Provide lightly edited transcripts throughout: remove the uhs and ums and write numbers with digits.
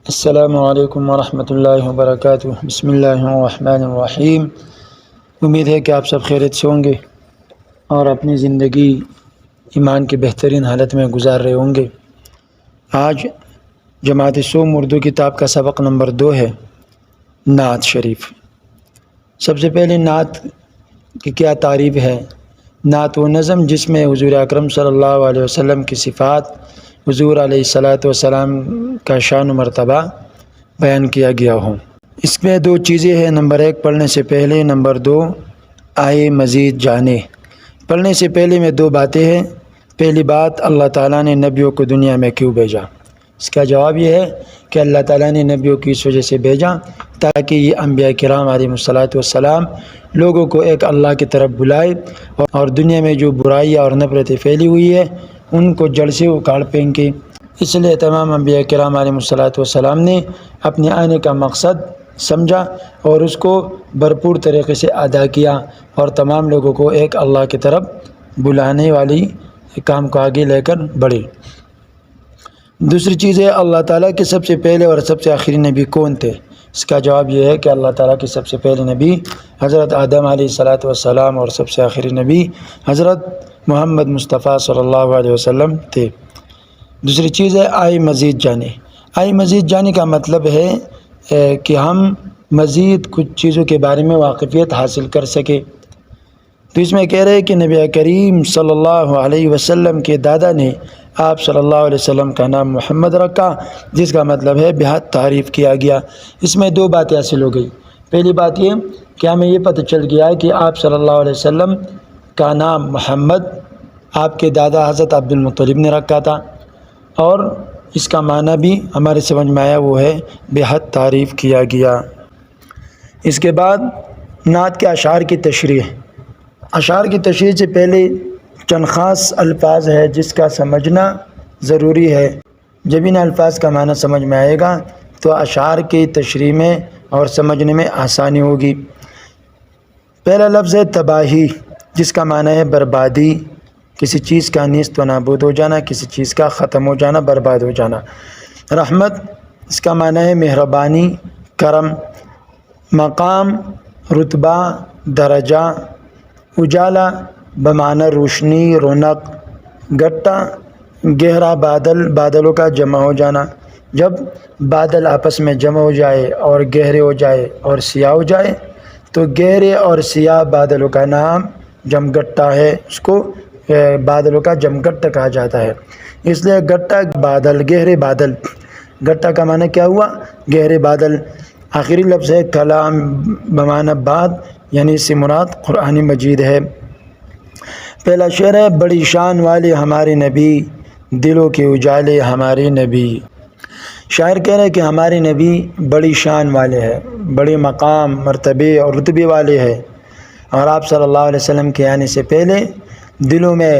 السلام علیکم ورحمۃ اللہ وبرکاتہ۔ بسم اللہ الرحمن الرحیم۔ امید ہے کہ آپ سب خیریت سے ہوں گے اور اپنی زندگی ایمان کی بہترین حالت میں گزار رہے ہوں گے۔ آج جماعت سوم اردو کتاب کا سبق نمبر 2 ہے، نعت شریف۔ سب سے پہلے نعت کی کیا تعریف ہے؟ نعت و نظم جس میں حضور اکرم صلی اللہ علیہ وسلم کی صفات، حضور علیہ الصلاۃ والسلام کا شان و مرتبہ بیان کیا گیا ہو۔ اس میں 2 چیزیں ہیں، نمبر 1 پڑھنے سے پہلے، نمبر 2 آئے مزید جانے۔ پڑھنے سے پہلے میں 2 باتیں ہیں۔ پہلی بات، اللہ تعالیٰ نے نبیوں کو دنیا میں کیوں بھیجا؟ اس کا جواب یہ ہے کہ اللہ تعالیٰ نے نبیوں کی اس وجہ سے بھیجا تاکہ یہ انبیاء کرام علیہ الصلاۃ والسلام لوگوں کو ایک اللہ کی طرف بلائے اور دنیا میں جو برائیاں اور نفرتیں پھیلی ہوئی ہے ان کو جڑ سے اکھاڑ پھینکے۔ اس لیے تمام انبیاء کرام علیہ الصلاۃ والسلام نے اپنے آنے کا مقصد سمجھا اور اس کو بھرپور طریقے سے ادا کیا اور تمام لوگوں کو ایک اللہ کی طرف بلانے والی کام کو آگے لے کر بڑھے۔ دوسری چیز ہے، اللہ تعالیٰ کے سب سے پہلے اور سب سے آخری نبی کون تھے؟ اس کا جواب یہ ہے کہ اللہ تعالیٰ کے سب سے پہلے نبی حضرت آدم علیہ الصلاۃ والسلام اور سب سے آخری نبی حضرت محمد مصطفیٰ صلی اللہ علیہ وسلم تھے۔ دوسری چیز ہے آئے مزید جانے۔ آئے مزید جانے کا مطلب ہے کہ ہم مزید کچھ چیزوں کے بارے میں واقفیت حاصل کر سکیں۔ تو اس میں کہہ رہے ہیں کہ نبی کریم صلی اللہ علیہ وسلم کے دادا نے آپ صلی اللہ علیہ وسلم کا نام محمد رکھا، جس کا مطلب ہے بہت تعریف کیا گیا۔ اس میں 2 باتیں حاصل ہو گئی۔ پہلی بات یہ کہ ہمیں یہ پتہ چل گیا کہ آپ صلی اللہ علیہ وسلم کا نام محمد آپ کے دادا حضرت عبد المطلب نے رکھا تھا، اور اس کا معنی بھی ہمارے سمجھ میں آیا، وہ ہے بہت تعریف کیا گیا۔ اس کے بعد نعت کے اشعار کی تشریح۔ اشعار کی تشریح سے پہلے چند خاص الفاظ ہے جس کا سمجھنا ضروری ہے۔ جب ان الفاظ کا معنی سمجھ میں آئے گا تو اشعار کی تشریح میں اور سمجھنے میں آسانی ہوگی۔ پہلا لفظ ہے تباہی، جس کا معنی ہے بربادی، کسی چیز کا نیست و نابود ہو جانا، کسی چیز کا ختم ہو جانا، برباد ہو جانا۔ رحمت، اس کا معنی ہے مہربانی، کرم۔ مقام، رتبہ، درجہ۔ اجالا بمعنی روشنی، رونق۔ گٹا، گہرا بادل، بادلوں کا جمع ہو جانا۔ جب بادل آپس میں جمع ہو جائے اور گہرے ہو جائے اور سیاہ ہو جائے تو گہرے اور سیاہ بادلوں کا نام جمگٹا ہے، اس کو بادلوں کا جمگٹا کہا جاتا ہے۔ اس لیے گٹا بادل، گہرے بادل۔ گٹا کا معنی کیا ہوا؟ گہرے بادل۔ آخری لفظ ہے کلام بمعنی بات، یعنی اس سے مراد قرآن مجید ہے۔ پہلا شعر ہے، بڑی شان والے ہمارے نبی، دلوں کے اجالے ہمارے نبی۔ شاعر کہہ رہے ہیں کہ ہمارے نبی بڑی شان والے ہیں، بڑے مقام، مرتبے اور رتبے والے ہیں، اور آپ صلی اللہ علیہ وسلم کے آنے سے پہلے دلوں میں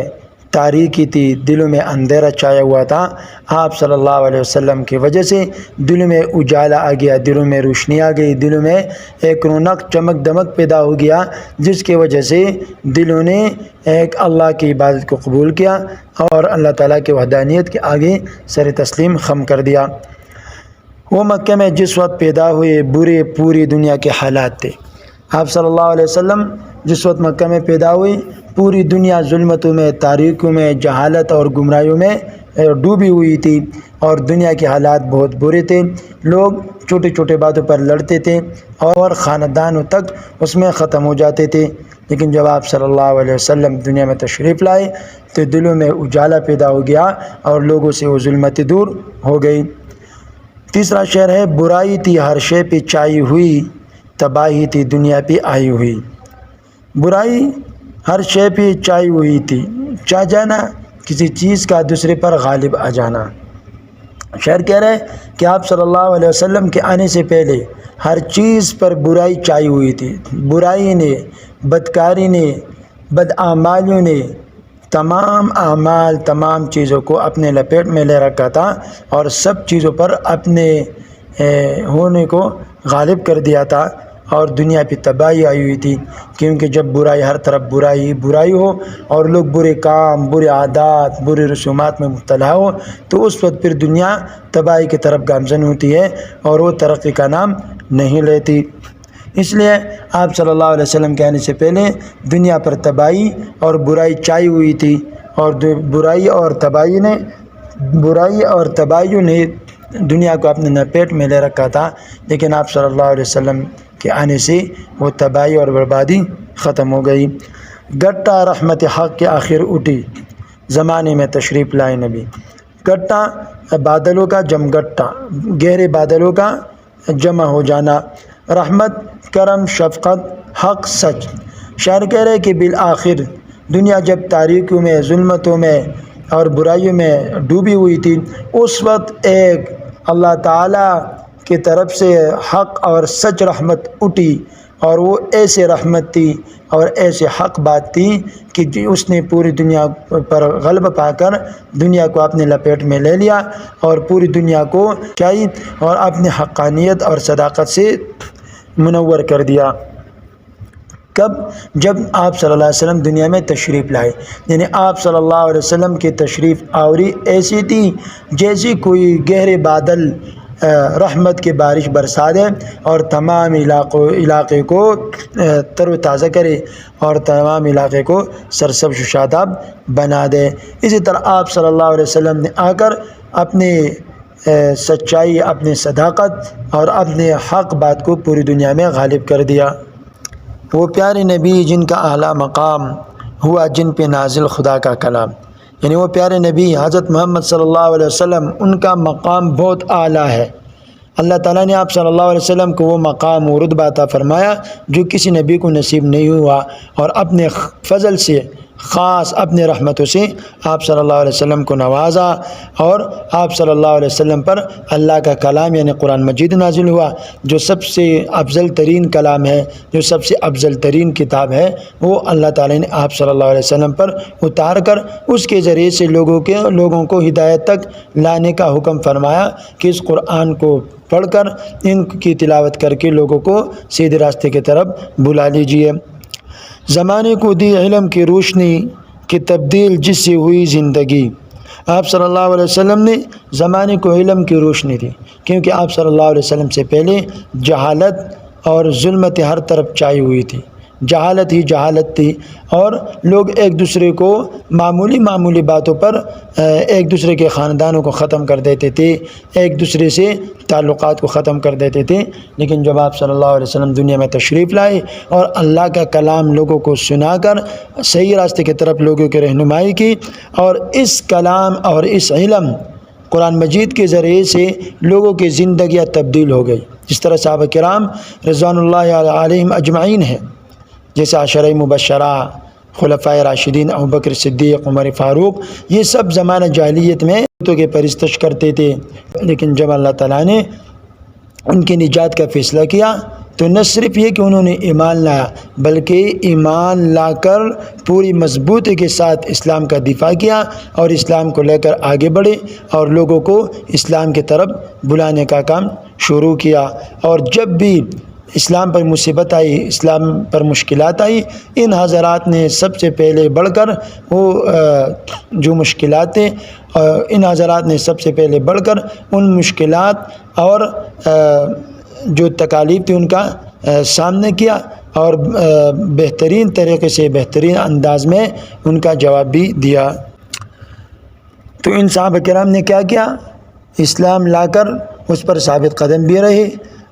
تاریکی تھی، دلوں میں اندھیرا چھایا ہوا تھا۔ آپ صلی اللہ علیہ وسلم کی وجہ سے دلوں میں اجالا آ گیا، دلوں میں روشنی آ گئی، دلوں میں ایک رونق، چمک دمک پیدا ہو گیا، جس کی وجہ سے دلوں نے ایک اللہ کی عبادت کو قبول کیا اور اللہ تعالیٰ کی وحدانیت کے آگے سر تسلیم خم کر دیا۔ وہ مکہ میں جس وقت پیدا ہوئے برے پوری دنیا کے حالات تھے۔ آپ صلی اللہ علیہ وسلم جس وقت مکہ میں پیدا ہوئی، پوری دنیا ظلمتوں میں، تاریکیوں میں، جہالت اور گمراہیوں میں ڈوبی ہوئی تھی اور دنیا کے حالات بہت برے تھے۔ لوگ چھوٹے چھوٹے باتوں پر لڑتے تھے اور خاندانوں تک اس میں ختم ہو جاتے تھے، لیکن جب آپ صلی اللہ علیہ وسلم دنیا میں تشریف لائے تو دلوں میں اجالا پیدا ہو گیا اور لوگوں سے وہ ظلمتیں دور ہو گئی۔ تیسرا شعر ہے، برائی تھی ہر شے پہ چھائی ہوئی، تباہی تھی دنیا پہ آئی ہوئی۔ برائی ہر شے پہ چھائی ہوئی تھی، چھا جانا، کسی چیز کا دوسرے پر غالب آ جانا۔ شاعر کہہ رہے ہیں کہ آپ صلی اللہ علیہ وسلم کے آنے سے پہلے ہر چیز پر برائی چھائی ہوئی تھی۔ برائی نے، بدکاری نے، بدعمالیوں نے تمام اعمال، تمام چیزوں کو اپنے لپیٹ میں لے رکھا تھا اور سب چیزوں پر اپنے ہونے کو غالب کر دیا تھا، اور دنیا پہ تباہی آئی ہوئی تھی، کیونکہ جب برائی ہر طرف برائی ہو اور لوگ برے کام، برے عادات، برے رسومات میں مبتلا ہو، تو اس وقت پھر دنیا تباہی کی طرف گامزن ہوتی ہے اور وہ ترقی کا نام نہیں لیتی۔ اس لیے آپ صلی اللہ علیہ وسلم کے آنے سے پہلے دنیا پر تباہی اور برائی چھائی ہوئی تھی، اور برائی اور تباہیوں نے دنیا کو اپنے لپیٹ میں لے رکھا تھا، لیکن آپ صلی اللہ علیہ وسلم کے آنے سے وہ تباہی اور بربادی ختم ہو گئی۔ گٹا رحمت حق کے آخر اٹھی زمانے میں تشریف لائے نبی۔ گٹا بادلوں کا جمگٹا، گہرے بادلوں کا جمع ہو جانا، رحمت، کرم، شفقت، حق، سچ۔ شاعر کہہ رہے کہ بالآخر دنیا جب تاریکیوں میں، ظلمتوں میں اور برائیوں میں ڈوبی ہوئی تھی، اس وقت ایک اللہ تعالیٰ کی طرف سے حق اور سچ رحمت اٹھی، اور وہ ایسے رحمت تھی اور ایسے حق بات تھی کہ اس نے پوری دنیا پر غلبہ پا کر دنیا کو اپنے لپیٹ میں لے لیا اور پوری دنیا کو چاہی اور اپنے حقانیت اور صداقت سے منور کر دیا۔ کب؟ جب آپ صلی اللہ علیہ وسلم دنیا میں تشریف لائے، یعنی آپ صلی اللہ علیہ وسلم کی تشریف آوری ایسی تھی جیسی کوئی گہرے بادل رحمت کی بارش برسا دے اور تمام علاقے کو تر و تازہ کرے اور تمام علاقے کو سرسبز و شاداب بنا دے۔ اسی طرح آپ صلی اللہ علیہ وسلم نے آ کر اپنی سچائی، اپنی صداقت اور اپنے حق بات کو پوری دنیا میں غالب کر دیا۔ وہ پیارے نبی جن کا اعلیٰ مقام ہوا جن پہ نازل خدا کا کلام، یعنی وہ پیارے نبی حضرت محمد صلی اللہ علیہ وسلم، ان کا مقام بہت اعلیٰ ہے۔ اللہ تعالیٰ نے آپ صلی اللہ علیہ وسلم کو وہ مقام و رتبہ عطا فرمایا جو کسی نبی کو نصیب نہیں ہوا، اور اپنے فضل سے، خاص اپنے رحمتوں سے آپ صلی اللہ علیہ وسلم کو نوازا، اور آپ صلی اللہ علیہ وسلم پر اللہ کا کلام یعنی قرآن مجید نازل ہوا، جو سب سے افضل ترین کلام ہے، جو سب سے افضل ترین کتاب ہے، وہ اللہ تعالیٰ نے آپ صلی اللہ علیہ وسلم پر اتار کر اس کے ذریعے سے لوگوں کو ہدایت تک لانے کا حکم فرمایا کہ اس قرآن کو پڑھ کر، ان کی تلاوت کر کے لوگوں کو سیدھے راستے کی طرف بلا لیجیے۔ زمانے کو دی علم کی روشنی کی تبدیل جس سے ہوئی زندگی۔ آپ صلی اللہ علیہ وسلم نے زمانے کو علم کی روشنی دی، کیونکہ آپ صلی اللہ علیہ وسلم سے پہلے جہالت اور ظلمت ہر طرف چھائی ہوئی تھی، جہالت ہی جہالت تھی، اور لوگ ایک دوسرے کو معمولی باتوں پر ایک دوسرے کے خاندانوں کو ختم کر دیتے تھے، ایک دوسرے سے تعلقات کو ختم کر دیتے تھے۔ لیکن جب آپ صلی اللہ علیہ وسلم دنیا میں تشریف لائے اور اللہ کا کلام لوگوں کو سنا کر صحیح راستے کی طرف لوگوں کی رہنمائی کی، اور اس کلام اور اس علم قرآن مجید کے ذریعے سے لوگوں کی زندگیاں تبدیل ہو گئی، جس طرح صحابہ کرام رضوان اللہ علیہم اجمعین ہیں، جیسے عشرہ مبشرہ، خلفائے راشدین، ابوبکر صدیق، عمر فاروق، یہ سب زمانہ جاہلیت میں بتوں کی پرستش کرتے تھے، لیکن جب اللہ تعالیٰ نے ان کی نجات کا فیصلہ کیا تو نہ صرف یہ کہ انہوں نے ایمان لایا، بلکہ ایمان لا کر پوری مضبوطی کے ساتھ اسلام کا دفاع کیا اور اسلام کو لے کر آگے بڑھے اور لوگوں کو اسلام کی طرف بلانے کا کام شروع کیا۔ اور جب بھی اسلام پر مصیبت آئی، اسلام پر مشکلات آئی، ان حضرات نے سب سے پہلے بڑھ کر وہ جو مشکلات تھے، ان حضرات نے سب سے پہلے بڑھ کر ان مشکلات اور جو تکالیف تھی ان کا سامنے کیا، اور بہترین طریقے سے، بہترین انداز میں ان کا جواب بھی دیا۔ تو ان صحابہ کرام نے کیا کیا؟ اسلام لا کر اس پر ثابت قدم بھی رہے،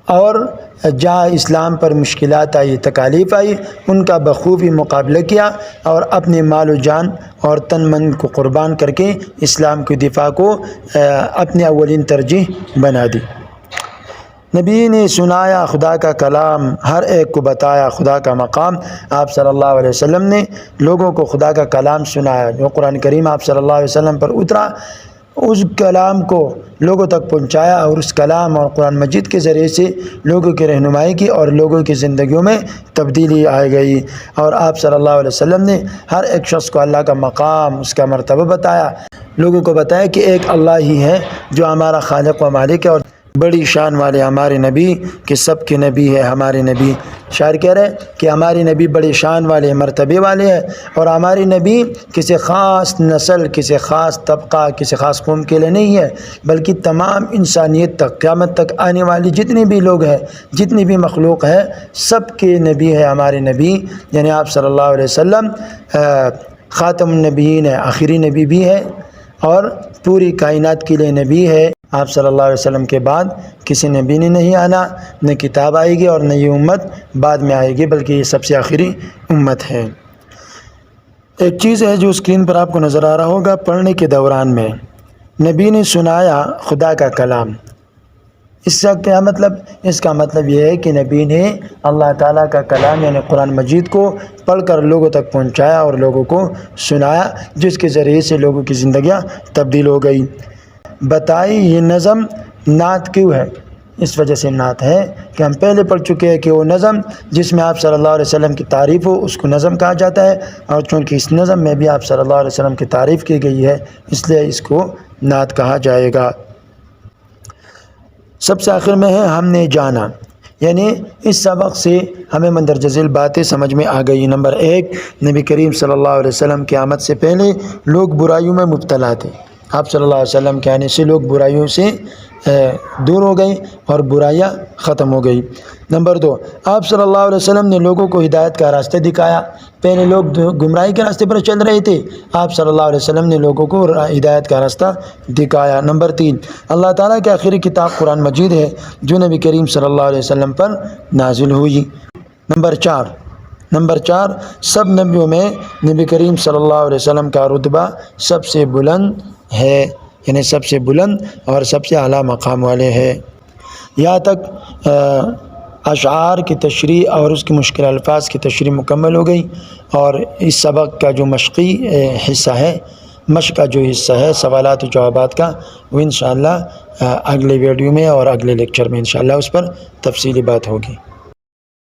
اور جہاں اسلام پر مشکلات آئی، تکالیف آئی، ان کا بخوبی مقابلہ کیا اور اپنے مال و جان اور تن من کو قربان کر کے اسلام کی دفاع کو اپنے اولین ترجیح بنا دی۔ نبی نے سنایا خدا کا کلام، ہر ایک کو بتایا خدا کا مقام۔ آپ صلی اللہ علیہ وسلم نے لوگوں کو خدا کا کلام سنایا، جو قرآن کریم آپ صلی اللہ علیہ وسلم پر اترا، اس کلام کو لوگوں تک پہنچایا، اور اس کلام اور قرآن مجید کے ذریعے سے لوگوں کی رہنمائی کی اور لوگوں کی زندگیوں میں تبدیلی آ گئی۔ اور آپ صلی اللہ علیہ وسلم نے ہر ایک شخص کو اللہ کا مقام، اس کا مرتبہ بتایا، لوگوں کو بتایا کہ ایک اللہ ہی ہے جو ہمارا خالق و مالک ہے، اور بڑی شان والے ہمارے نبی کہ سب کے نبی ہے ہمارے نبی۔ شاعر کہہ رہے کہ ہمارے نبی بڑی شان والے مرتبے والے ہیں، اور ہمارے نبی کسی خاص نسل، کسی خاص طبقہ، کسی خاص قوم کے لیے نہیں ہے، بلکہ تمام انسانیت تک، قیامت تک آنے والی جتنے بھی لوگ ہیں، جتنی بھی مخلوق ہے، سب کے نبی ہے ہمارے نبی، یعنی آپ صلی اللہ علیہ وسلم خاتم النبیین ہے، آخری نبی بھی ہے، اور پوری کائنات کے لیے نبی ہے۔ آپ صلی اللہ علیہ وسلم کے بعد کسی نبی نے نہیں آنا، نہ کتاب آئے گی، اور نہ یہ امت بعد میں آئے گی، بلکہ یہ سب سے آخری امت ہے۔ ایک چیز ہے جو اسکرین پر آپ کو نظر آ رہا ہوگا، پڑھنے کے دوران میں نبی نے سنایا خدا کا کلام۔ اس سے کیا مطلب؟ اس کا مطلب یہ ہے کہ نبی نے اللہ تعالیٰ کا کلام یعنی قرآن مجید کو پڑھ کر لوگوں تک پہنچایا اور لوگوں کو سنایا، جس کے ذریعے سے لوگوں کی زندگیاں تبدیل ہو گئی۔ بتائی یہ نظم نعت کیوں ہے؟ اس وجہ سے نعت ہے کہ ہم پہلے پڑھ چکے ہیں کہ وہ نظم جس میں آپ صلی اللہ علیہ وسلم کی تعریف ہو اس کو نظم کہا جاتا ہے، اور چونکہ اس نظم میں بھی آپ صلی اللہ علیہ وسلم کی تعریف کی گئی ہے، اس لیے اس کو نعت کہا جائے گا۔ سب سے آخر میں ہے ہم نے جانا، یعنی اس سبق سے ہمیں مندرجہ ذیل باتیں سمجھ میں آ گئی۔ نمبر 1، نبی کریم صلی اللہ علیہ وسلم کی آمد سے پہلے لوگ برائیوں میں مبتلا تھے، آپ صلی اللہ علیہ وسلم کے آنے سے لوگ برائیوں سے دور ہو گئی اور برائیاں ختم ہو گئی۔ نمبر 2، آپ صلی اللہ علیہ وسلم نے لوگوں کو ہدایت کا راستہ دکھایا۔ پہلے لوگ گمراہی کے راستے پر چل رہے تھے، آپ صلی اللہ علیہ وسلم نے لوگوں کو ہدایت کا راستہ دکھایا۔ نمبر 3، اللہ تعالیٰ کی آخری کتاب قرآن مجید ہے جو نبی کریم صلی اللہ علیہ وسلم پر نازل ہوئی۔ نمبر 4، سب نبیوں میں نبی کریم صلی اللہ علیہ وسلم کا رتبہ سب سے بلند ہے، یعنی سب سے بلند اور سب سے اعلیٰ مقام والے ہے۔ یہاں تک اشعار کی تشریح اور اس کی مشکل الفاظ کی تشریح مکمل ہو گئی، اور اس سبق کا جو مشق کا جو حصہ ہے سوالات و جوابات کا، وہ انشاءاللہ اگلے ویڈیو میں اور اگلے لیکچر میں انشاءاللہ اس پر تفصیلی بات ہوگی۔